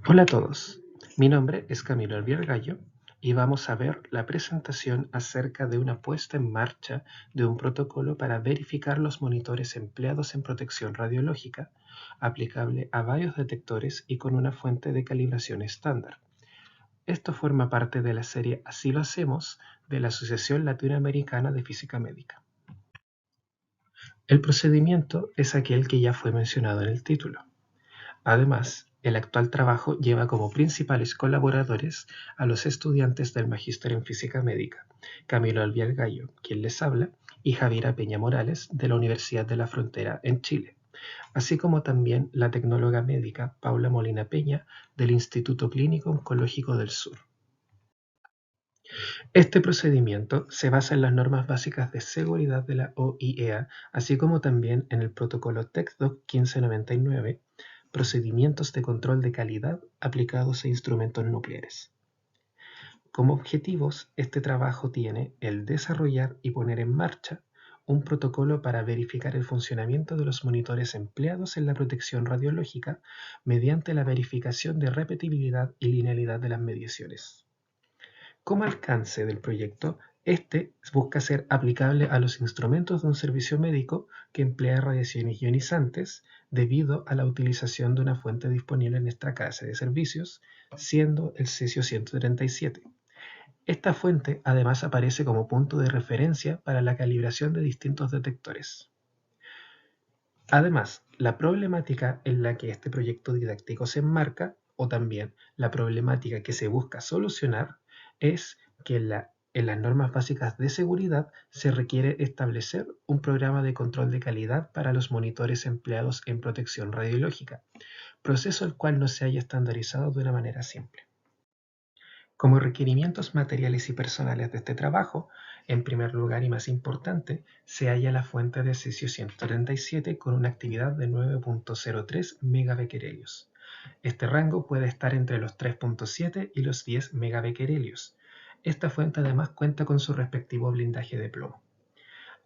Hola a todos, mi nombre es Camilo Albier Gallo y vamos a ver la presentación acerca de una puesta en marcha de un protocolo para verificar los monitores empleados en protección radiológica, aplicable a varios detectores y con una fuente de calibración estándar. Esto forma parte de la serie Así lo hacemos de la Asociación Latinoamericana de Física Médica. El procedimiento es aquel que ya fue mencionado en el título. Además, el actual trabajo lleva como principales colaboradores a los estudiantes del Magíster en Física Médica, Camilo Albier Gallo, quien les habla, y Javiera Peña Morales, de la Universidad de la Frontera, en Chile, así como también la tecnóloga médica Paula Molina Peña, del Instituto Clínico Oncológico del Sur. Este procedimiento se basa en las normas básicas de seguridad de la OIEA, así como también en el protocolo TECDOC 1599, procedimientos de control de calidad aplicados a instrumentos nucleares. Como objetivos, este trabajo tiene el desarrollar y poner en marcha un protocolo para verificar el funcionamiento de los monitores empleados en la protección radiológica mediante la verificación de repetibilidad y linealidad de las mediciones. Como alcance del proyecto, este busca ser aplicable a los instrumentos de un servicio médico que emplea radiaciones ionizantes debido a la utilización de una fuente disponible en esta clase de servicios, siendo el cesio 137. Esta fuente además aparece como punto de referencia para la calibración de distintos detectores. Además, la problemática en la que este proyecto didáctico se enmarca, o también la problemática que se busca solucionar, es que en las normas básicas de seguridad se requiere establecer un programa de control de calidad para los monitores empleados en protección radiológica, proceso el cual no se haya estandarizado de una manera simple. Como requerimientos materiales y personales de este trabajo, en primer lugar y más importante, se halla la fuente de cesio 137 con una actividad de 9.03 megabecquerelios. Este rango puede estar entre los 3.7 y los 10 megabecquerelios. Esta fuente además cuenta con su respectivo blindaje de plomo.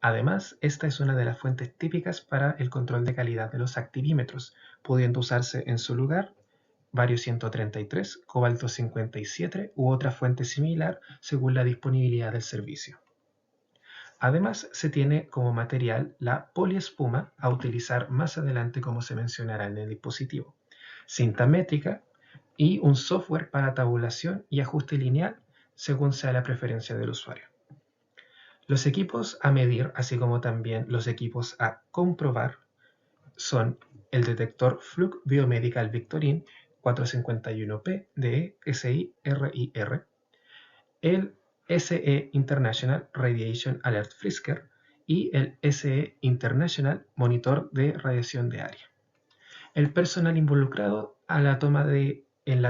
Además, esta es una de las fuentes típicas para el control de calidad de los activímetros, pudiendo usarse en su lugar bario 133, cobalto 57 u otra fuente similar según la disponibilidad del servicio. Además, se tiene como material la poliespuma a utilizar más adelante como se mencionará en el dispositivo, cinta métrica y un software para tabulación y ajuste lineal según sea la preferencia del usuario. Los equipos a medir, así como también los equipos a comprobar, son el detector Fluke Biomedical Victorin 451P de SIRIR, el SE International Radiation Alert Frisker y el SE International Monitor de Radiación de Área. El personal involucrado en la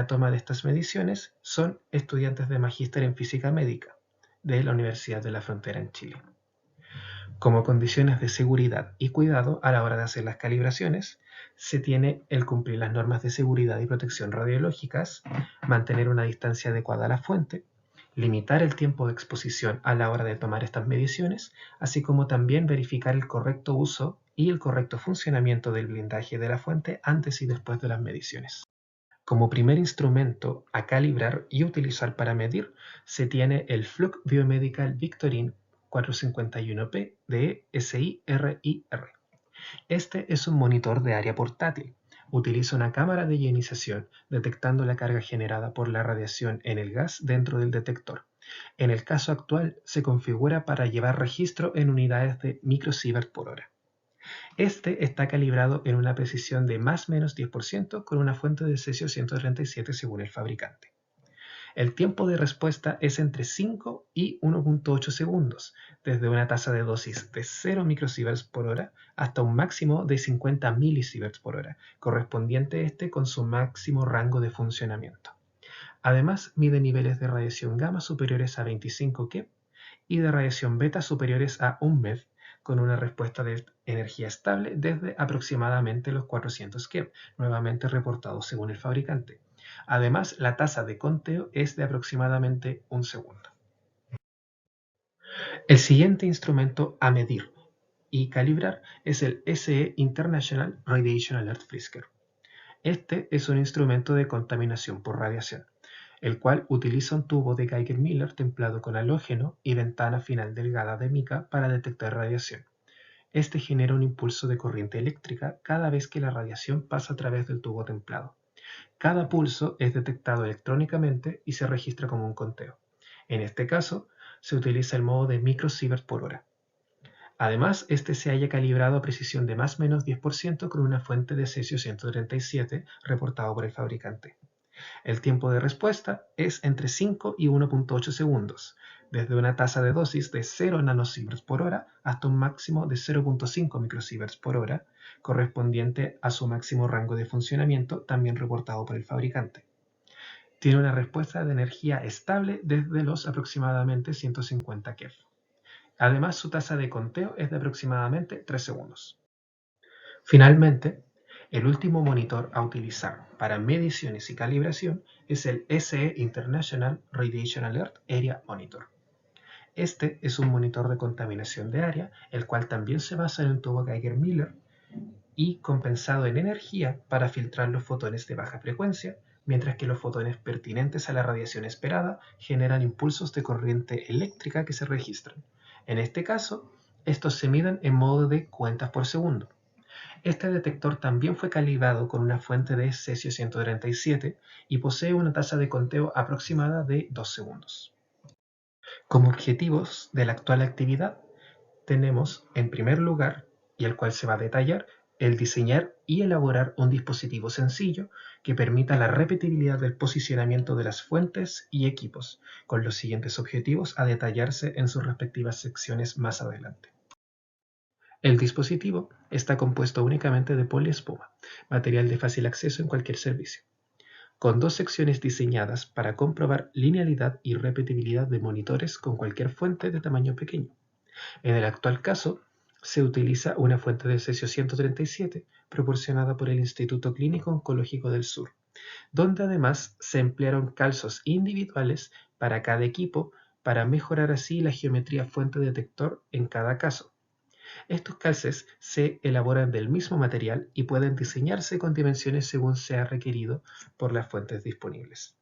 toma de estas mediciones son estudiantes de magíster en física médica de la Universidad de la Frontera en Chile. Como condiciones de seguridad y cuidado a la hora de hacer las calibraciones, se tiene el cumplir las normas de seguridad y protección radiológicas, mantener una distancia adecuada a la fuente, limitar el tiempo de exposición a la hora de tomar estas mediciones, así como también verificar el correcto uso y el correcto funcionamiento del blindaje de la fuente antes y después de las mediciones. Como primer instrumento a calibrar y utilizar para medir, se tiene el Fluke Biomedical Victorin 451P de SIRIR. Este es un monitor de área portátil. Utiliza una cámara de ionización, detectando la carga generada por la radiación en el gas dentro del detector. En el caso actual, se configura para llevar registro en unidades de microsievert por hora. Este está calibrado en una precisión de más o menos 10% con una fuente de cesio 137 según el fabricante. El tiempo de respuesta es entre 5 y 1.8 segundos, desde una tasa de dosis de 0 microsieverts por hora hasta un máximo de 50 milisieverts por hora, correspondiente este con su máximo rango de funcionamiento. Además, mide niveles de radiación gamma superiores a 25 keV y de radiación beta superiores a 1 MeV, con una respuesta de energía estable desde aproximadamente los 400 keV, nuevamente reportado según el fabricante. Además, la tasa de conteo es de aproximadamente un segundo. El siguiente instrumento a medir y calibrar es el SE International Radiation Alert Frisker. Este es un instrumento de contaminación por radiación, el cual utiliza un tubo de Geiger-Müller templado con halógeno y ventana final delgada de mica para detectar radiación. Este genera un impulso de corriente eléctrica cada vez que la radiación pasa a través del tubo templado. Cada pulso es detectado electrónicamente y se registra como un conteo. En este caso, se utiliza el modo de microsievert por hora. Además, este se halla calibrado a precisión de más o menos 10% con una fuente de cesio-137 reportado por el fabricante. El tiempo de respuesta es entre 5 y 1.8 segundos, desde una tasa de dosis de 0 nanosieverts por hora hasta un máximo de 0.5 microsieverts por hora, correspondiente a su máximo rango de funcionamiento, también reportado por el fabricante. Tiene una respuesta de energía estable desde los aproximadamente 150 keV. Además, su tasa de conteo es de aproximadamente 3 segundos. Finalmente, el último monitor a utilizar para mediciones y calibración es el SE International Radiation Alert Area Monitor. Este es un monitor de contaminación de área, el cual también se basa en un tubo Geiger-Müller y compensado en energía para filtrar los fotones de baja frecuencia, mientras que los fotones pertinentes a la radiación esperada generan impulsos de corriente eléctrica que se registran. En este caso, estos se miden en modo de cuentas por segundo. Este detector también fue calibrado con una fuente de cesio-137 y posee una tasa de conteo aproximada de 2 segundos. Como objetivos de la actual actividad, tenemos, en primer lugar, y el cual se va a detallar, el diseñar y elaborar un dispositivo sencillo que permita la repetibilidad del posicionamiento de las fuentes y equipos, con los siguientes objetivos a detallarse en sus respectivas secciones más adelante. El dispositivo está compuesto únicamente de poliespuma, material de fácil acceso en cualquier servicio, con dos secciones diseñadas para comprobar linealidad y repetibilidad de monitores con cualquier fuente de tamaño pequeño. En el actual caso, se utiliza una fuente de cesio-137 proporcionada por el Instituto Clínico Oncológico del Sur, donde además se emplearon calzos individuales para cada equipo para mejorar así la geometría fuente detector en cada caso. Estos calces se elaboran del mismo material y pueden diseñarse con dimensiones según sea requerido por las fuentes disponibles.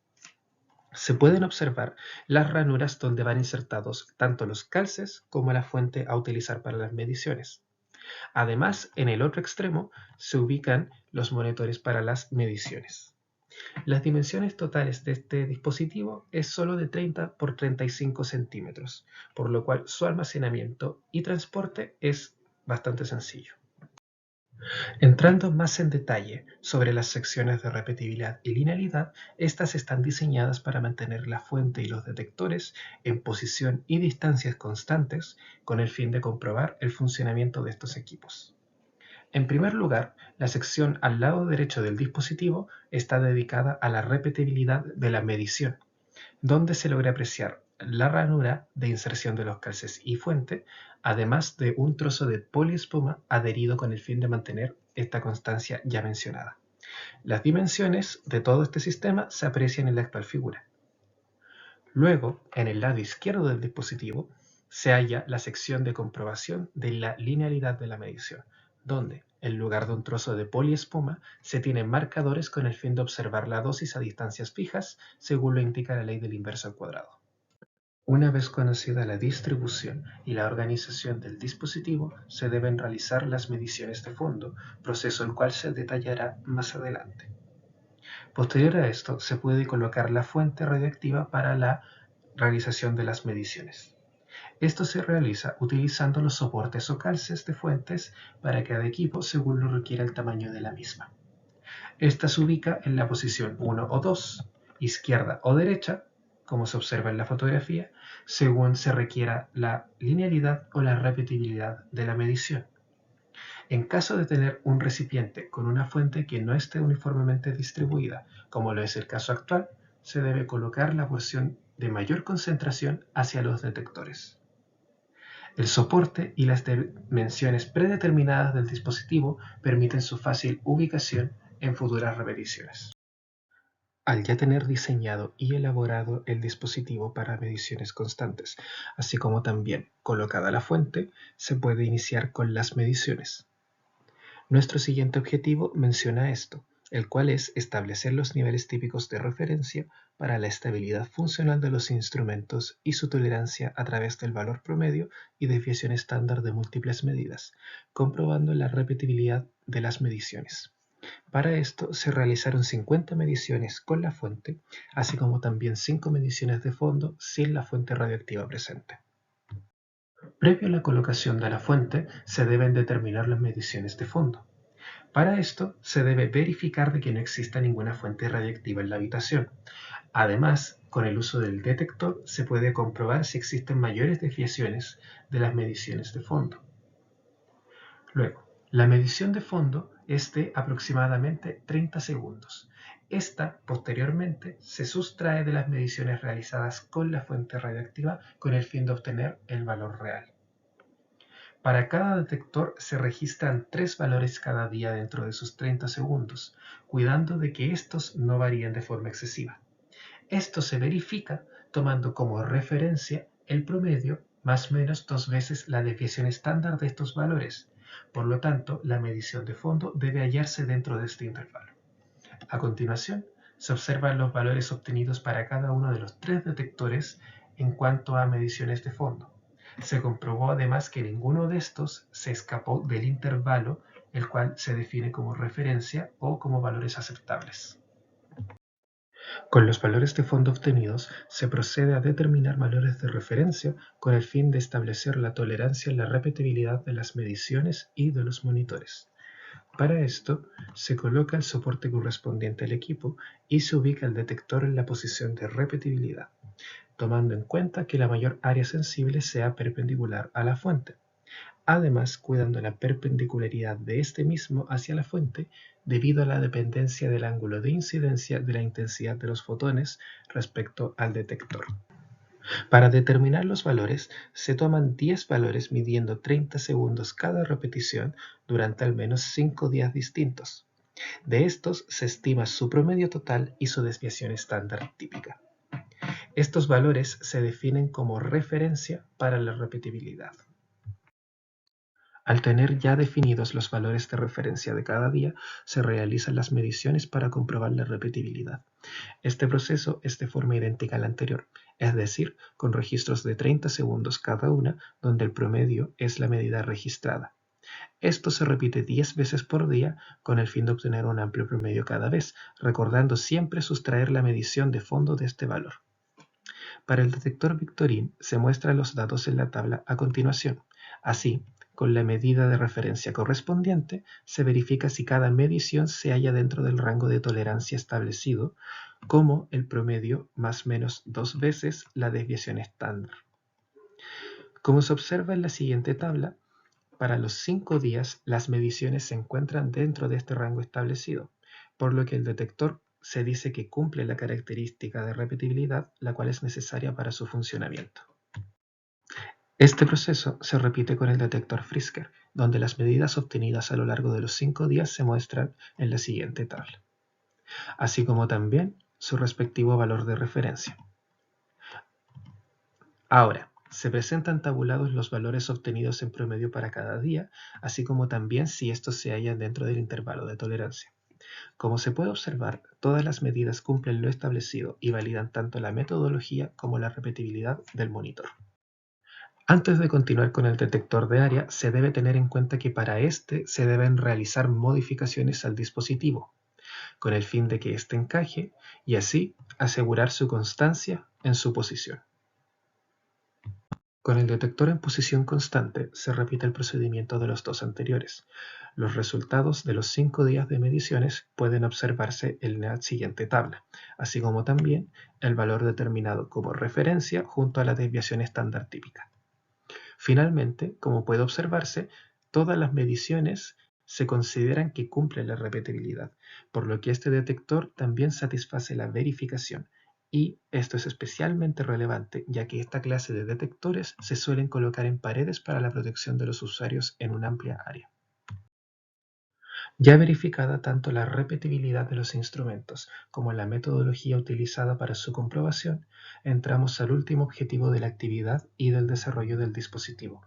Se pueden observar las ranuras donde van insertados tanto los calces como la fuente a utilizar para las mediciones. Además, en el otro extremo se ubican los monitores para las mediciones. Las dimensiones totales de este dispositivo es solo de 30 por 35 centímetros, por lo cual su almacenamiento y transporte es bastante sencillo. Entrando más en detalle sobre las secciones de repetibilidad y linealidad, estas están diseñadas para mantener la fuente y los detectores en posición y distancias constantes con el fin de comprobar el funcionamiento de estos equipos. En primer lugar, la sección al lado derecho del dispositivo está dedicada a la repetibilidad de la medición, donde se logra apreciar la ranura de inserción de los calces y fuente, además de un trozo de poliespuma adherido con el fin de mantener esta constancia ya mencionada. Las dimensiones de todo este sistema se aprecian en la actual figura. Luego, en el lado izquierdo del dispositivo, se halla la sección de comprobación de la linealidad de la medición, donde, en lugar de un trozo de poliespuma, se tienen marcadores con el fin de observar la dosis a distancias fijas, según lo indica la ley del inverso al cuadrado. Una vez conocida la distribución y la organización del dispositivo, se deben realizar las mediciones de fondo, proceso el cual se detallará más adelante. Posterior a esto, se puede colocar la fuente radiactiva para la realización de las mediciones. Esto se realiza utilizando los soportes o calces de fuentes para cada equipo según lo requiera el tamaño de la misma. Esta se ubica en la posición 1 o 2, izquierda o derecha, como se observa en la fotografía, según se requiera la linealidad o la repetibilidad de la medición. En caso de tener un recipiente con una fuente que no esté uniformemente distribuida, como lo es el caso actual, se debe colocar la porción de mayor concentración hacia los detectores. El soporte y las dimensiones predeterminadas del dispositivo permiten su fácil ubicación en futuras repeticiones. Al ya tener diseñado y elaborado el dispositivo para mediciones constantes, así como también colocada la fuente, se puede iniciar con las mediciones. Nuestro siguiente objetivo menciona esto, el cual es establecer los niveles típicos de referencia para la estabilidad funcional de los instrumentos y su tolerancia a través del valor promedio y desviación estándar de múltiples medidas, comprobando la repetibilidad de las mediciones. Para esto se realizaron 50 mediciones con la fuente, así como también 5 mediciones de fondo sin la fuente radioactiva presente. Previo a la colocación de la fuente, se deben determinar las mediciones de fondo. Para esto, se debe verificar de que no exista ninguna fuente radiactiva en la habitación. Además, con el uso del detector se puede comprobar si existen mayores desviaciones de las mediciones de fondo. Luego, la medición de fondo es de aproximadamente 30 segundos. Esta, posteriormente, se sustrae de las mediciones realizadas con la fuente radiactiva con el fin de obtener el valor real. Para cada detector se registran 3 valores cada día dentro de sus 30 segundos, cuidando de que estos no varíen de forma excesiva. Esto se verifica tomando como referencia el promedio más o menos 2 veces la desviación estándar de estos valores. Por lo tanto, la medición de fondo debe hallarse dentro de este intervalo. A continuación, se observan los valores obtenidos para cada uno de los 3 detectores en cuanto a mediciones de fondo. Se comprobó además que ninguno de estos se escapó del intervalo, el cual se define como referencia o como valores aceptables. Con los valores de fondo obtenidos, se procede a determinar valores de referencia con el fin de establecer la tolerancia en la repetibilidad de las mediciones y de los monitores. Para esto, se coloca el soporte correspondiente al equipo y se ubica el detector en la posición de repetibilidad, tomando en cuenta que la mayor área sensible sea perpendicular a la fuente. Además, cuidando la perpendicularidad de este mismo hacia la fuente debido a la dependencia del ángulo de incidencia de la intensidad de los fotones respecto al detector. Para determinar los valores, se toman 10 valores midiendo 30 segundos cada repetición durante al menos 5 días distintos. De estos se estima su promedio total y su desviación estándar típica. Estos valores se definen como referencia para la repetibilidad. Al tener ya definidos los valores de referencia de cada día, se realizan las mediciones para comprobar la repetibilidad. Este proceso es de forma idéntica al anterior, es decir, con registros de 30 segundos cada una, donde el promedio es la medida registrada. Esto se repite 10 veces por día con el fin de obtener un amplio promedio cada vez, recordando siempre sustraer la medición de fondo de este valor. Para el detector Victorin se muestran los datos en la tabla a continuación. Así, con la medida de referencia correspondiente, se verifica si cada medición se halla dentro del rango de tolerancia establecido, como el promedio más o menos 2 veces la desviación estándar. Como se observa en la siguiente tabla, para los 5 días las mediciones se encuentran dentro de este rango establecido, por lo que el detector se dice que cumple la característica de repetibilidad, la cual es necesaria para su funcionamiento. Este proceso se repite con el detector Frisker, donde las medidas obtenidas a lo largo de los 5 días se muestran en la siguiente tabla, así como también su respectivo valor de referencia. Ahora, se presentan tabulados los valores obtenidos en promedio para cada día, así como también si estos se hallan dentro del intervalo de tolerancia. Como se puede observar, todas las medidas cumplen lo establecido y validan tanto la metodología como la repetibilidad del monitor. Antes de continuar con el detector de área, se debe tener en cuenta que para este se deben realizar modificaciones al dispositivo, con el fin de que éste encaje y así asegurar su constancia en su posición. Con el detector en posición constante se repite el procedimiento de los dos anteriores. Los resultados de los 5 días de mediciones pueden observarse en la siguiente tabla, así como también el valor determinado como referencia junto a la desviación estándar típica. Finalmente, como puede observarse, todas las mediciones se consideran que cumplen la repetibilidad, por lo que este detector también satisface la verificación. Y esto es especialmente relevante, ya que esta clase de detectores se suelen colocar en paredes para la protección de los usuarios en una amplia área. Ya verificada tanto la repetibilidad de los instrumentos como la metodología utilizada para su comprobación, entramos al último objetivo de la actividad y del desarrollo del dispositivo,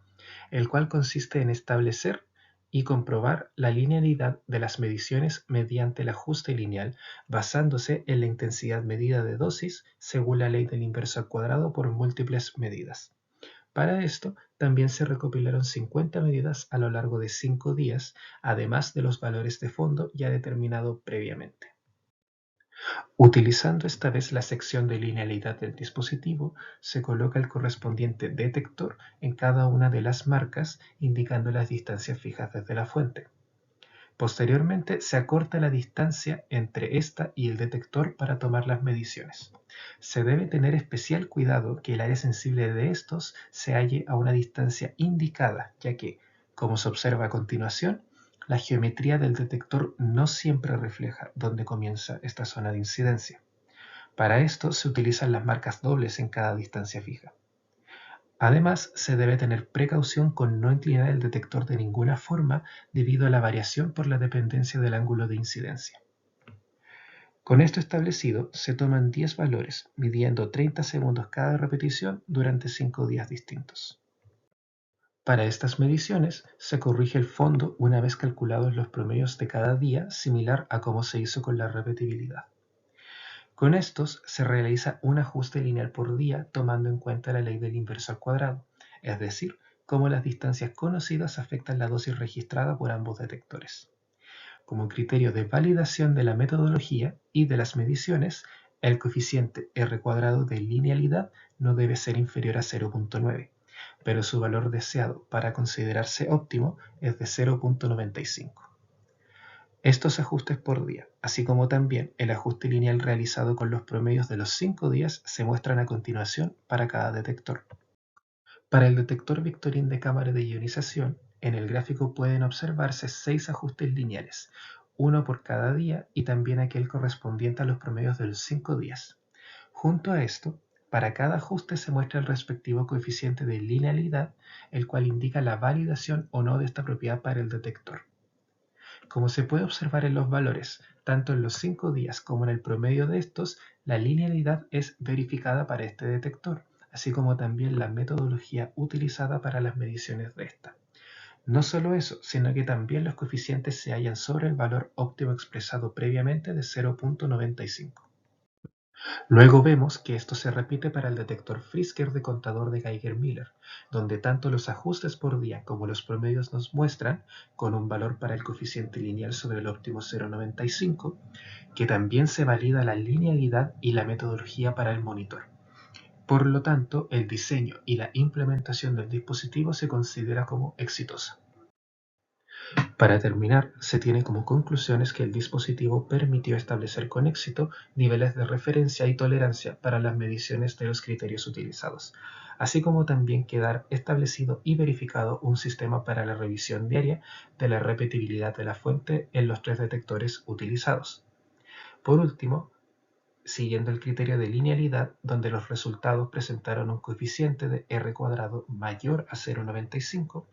el cual consiste en establecer y comprobar la linealidad de las mediciones mediante el ajuste lineal basándose en la intensidad medida de dosis según la ley del inverso al cuadrado por múltiples medidas. Para esto, también se recopilaron 50 medidas a lo largo de 5 días, además de los valores de fondo ya determinado previamente. Utilizando esta vez la sección de linealidad del dispositivo, se coloca el correspondiente detector en cada una de las marcas, indicando las distancias fijas desde la fuente. Posteriormente, se acorta la distancia entre esta y el detector para tomar las mediciones. Se debe tener especial cuidado que el área sensible de estos se halle a una distancia indicada, ya que, como se observa a continuación, la geometría del detector no siempre refleja dónde comienza esta zona de incidencia. Para esto se utilizan las marcas dobles en cada distancia fija. Además, se debe tener precaución con no inclinar el detector de ninguna forma debido a la variación por la dependencia del ángulo de incidencia. Con esto establecido, se toman 10 valores, midiendo 30 segundos cada repetición durante 5 días distintos. Para estas mediciones, se corrige el fondo una vez calculados los promedios de cada día, similar a como se hizo con la repetibilidad. Con estos se realiza un ajuste lineal por día tomando en cuenta la ley del inverso al cuadrado, es decir, cómo las distancias conocidas afectan la dosis registrada por ambos detectores. Como criterio de validación de la metodología y de las mediciones, el coeficiente R cuadrado de linealidad no debe ser inferior a 0.9, pero su valor deseado para considerarse óptimo es de 0.95. Estos ajustes por día, así como también el ajuste lineal realizado con los promedios de los 5 días, se muestran a continuación para cada detector. Para el detector Victorin de cámara de ionización, en el gráfico pueden observarse 6 ajustes lineales, uno por cada día y también aquel correspondiente a los promedios de los 5 días. Junto a esto, para cada ajuste se muestra el respectivo coeficiente de linealidad, el cual indica la validación o no de esta propiedad para el detector. Como se puede observar en los valores, tanto en los 5 días como en el promedio de estos, la linealidad es verificada para este detector, así como también la metodología utilizada para las mediciones de esta. No solo eso, sino que también los coeficientes se hallan sobre el valor óptimo expresado previamente de 0.95. Luego vemos que esto se repite para el detector Frisker de contador de Geiger-Müller, donde tanto los ajustes por día como los promedios nos muestran, con un valor para el coeficiente lineal sobre el óptimo 0.95, que también se valida la linealidad y la metodología para el monitor. Por lo tanto, el diseño y la implementación del dispositivo se considera como exitosa. Para terminar, se tiene como conclusiones que el dispositivo permitió establecer con éxito niveles de referencia y tolerancia para las mediciones de los criterios utilizados, así como también quedar establecido y verificado un sistema para la revisión diaria de la repetibilidad de la fuente en los 3 detectores utilizados. Por último, siguiendo el criterio de linealidad, donde los resultados presentaron un coeficiente de R cuadrado mayor a 0.95,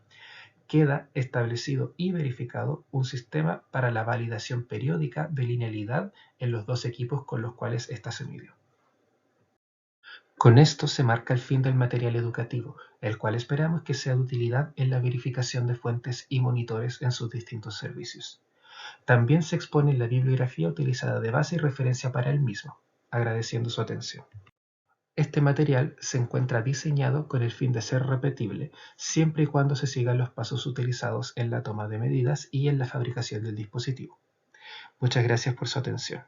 queda establecido y verificado un sistema para la validación periódica de linealidad en los dos equipos con los cuales ésta se midió. Con esto se marca el fin del material educativo, el cual esperamos que sea de utilidad en la verificación de fuentes y monitores en sus distintos servicios. También se expone la bibliografía utilizada de base y referencia para el mismo, agradeciendo su atención. Este material se encuentra diseñado con el fin de ser repetible, siempre y cuando se sigan los pasos utilizados en la toma de medidas y en la fabricación del dispositivo. Muchas gracias por su atención.